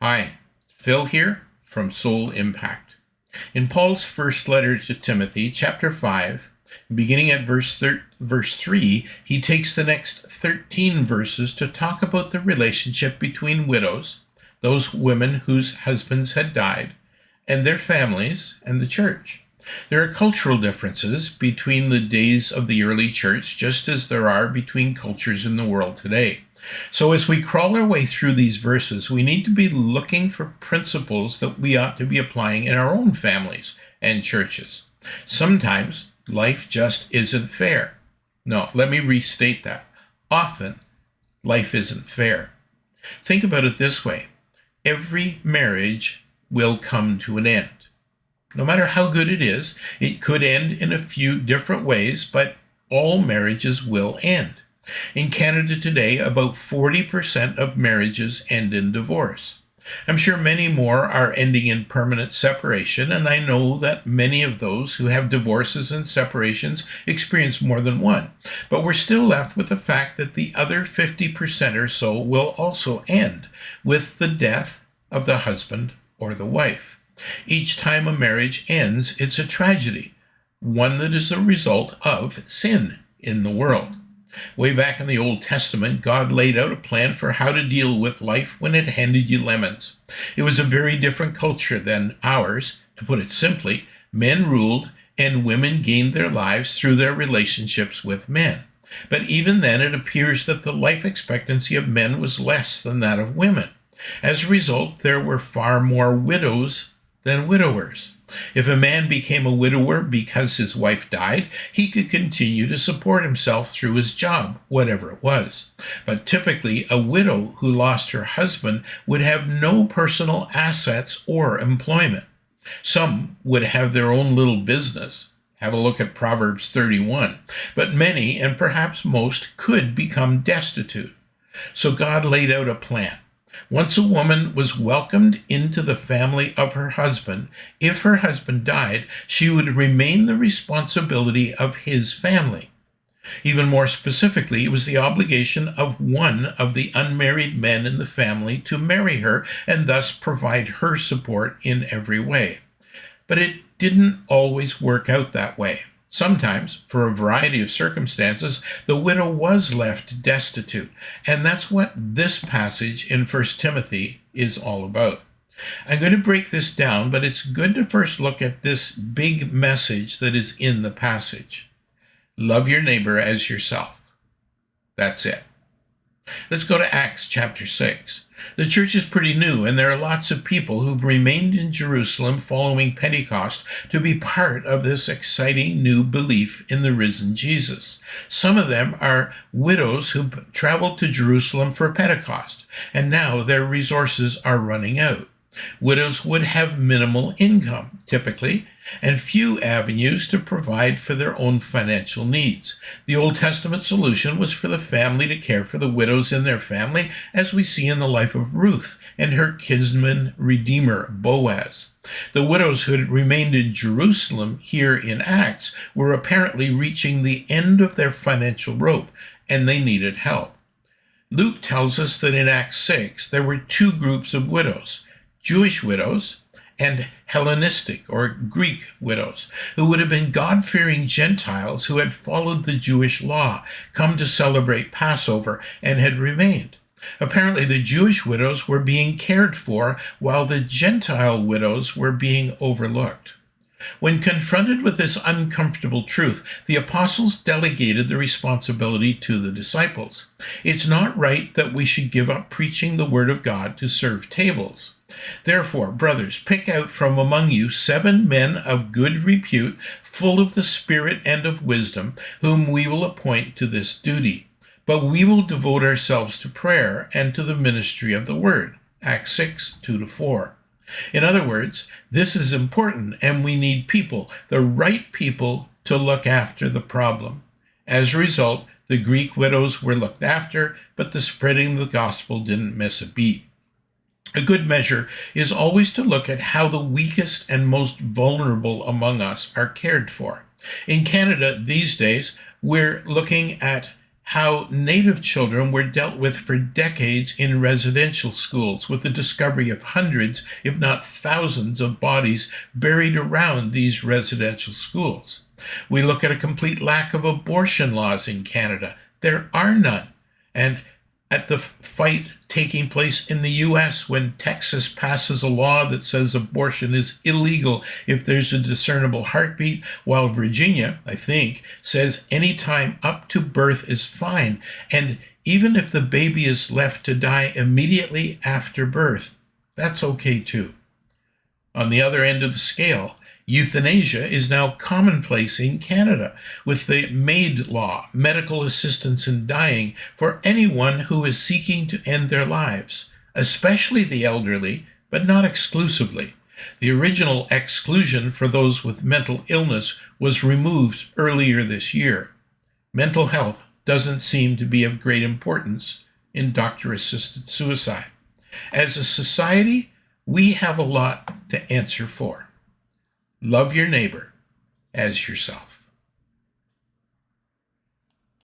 Hi, Phil here from Soul Impact. In Paul's first letter to Timothy, chapter 5, beginning at verse 3, he takes the next 13 verses to talk about the relationship between widows, those women whose husbands had died, and their families and the church. There are cultural differences between the days of the early church, just as there are between cultures in the world today. So as we crawl our way through these verses, we need to be looking for principles that we ought to be applying in our own families and churches. Sometimes life just isn't fair. No, let me restate that. Often, life isn't fair. Think about it this way. Every marriage will come to an end. No matter how good it is, it could end in a few different ways, but all marriages will end. In Canada today, about 40% of marriages end in divorce. I'm sure many more are ending in permanent separation, and I know that many of those who have divorces and separations experience more than one. But we're still left with the fact that the other 50% or so will also end with the death of the husband or the wife. Each time a marriage ends, it's a tragedy, one that is a result of sin in the world. Way back in the Old Testament, God laid out a plan for how to deal with life when it handed you lemons. It was a very different culture than ours. To put it simply, men ruled and women gained their lives through their relationships with men. But even then, it appears that the life expectancy of men was less than that of women. As a result, there were far more widows than widowers. If a man became a widower because his wife died, he could continue to support himself through his job, whatever it was. But typically, a widow who lost her husband would have no personal assets or employment. Some would have their own little business. Have a look at Proverbs 31. But many, and perhaps most, could become destitute. So God laid out a plan. Once a woman was welcomed into the family of her husband, if her husband died, she would remain the responsibility of his family. Even more specifically, it was the obligation of one of the unmarried men in the family to marry her and thus provide her support in every way. But it didn't always work out that way. Sometimes, for a variety of circumstances, the widow was left destitute, and that's what this passage in 1 Timothy is all about. I'm going to break this down, but it's good to first look at this big message that is in the passage. Love your neighbor as yourself. That's it. Let's go to Acts chapter 6. The church is pretty new, and there are lots of people who've remained in Jerusalem following Pentecost to be part of this exciting new belief in the risen Jesus. Some of them are widows who traveled to Jerusalem for Pentecost, and now their resources are running out. Widows would have minimal income, typically, and few avenues to provide for their own financial needs. The Old Testament solution was for the family to care for the widows in their family, as we see in the life of Ruth and her kinsman redeemer, Boaz. The widows who had remained in Jerusalem here in Acts were apparently reaching the end of their financial rope, and they needed help. Luke tells us that in Acts 6, there were two groups of widows, Jewish widows and Hellenistic or Greek widows, who would have been God-fearing Gentiles who had followed the Jewish law, come to celebrate Passover, and had remained. Apparently, the Jewish widows were being cared for, while the Gentile widows were being overlooked. When confronted with this uncomfortable truth, the apostles delegated the responsibility to the disciples. It's not right that we should give up preaching the word of God to serve tables. Therefore, brothers, pick out from among you 7 men of good repute, full of the Spirit and of wisdom, whom we will appoint to this duty. But we will devote ourselves to prayer and to the ministry of the word. Acts 6, 2-4. In other words, this is important, and we need people, the right people, to look after the problem. As a result, the Greek widows were looked after, but the spreading of the gospel didn't miss a beat. A good measure is always to look at how the weakest and most vulnerable among us are cared for. In Canada these days, we're looking at how Native children were dealt with for decades in residential schools, with the discovery of hundreds, if not thousands, of bodies buried around these residential schools. We look at a complete lack of abortion laws in Canada. There are none. And at the fight taking place in the U.S. when Texas passes a law that says abortion is illegal if there's a discernible heartbeat, while Virginia, I think, says any time up to birth is fine. And even if the baby is left to die immediately after birth, that's okay too. On the other end of the scale, euthanasia is now commonplace in Canada, with the MAID law, medical assistance in dying, for anyone who is seeking to end their lives, especially the elderly, but not exclusively. The original exclusion for those with mental illness was removed earlier this year. Mental health doesn't seem to be of great importance in doctor-assisted suicide. As a society, we have a lot to answer for. Love your neighbor as yourself.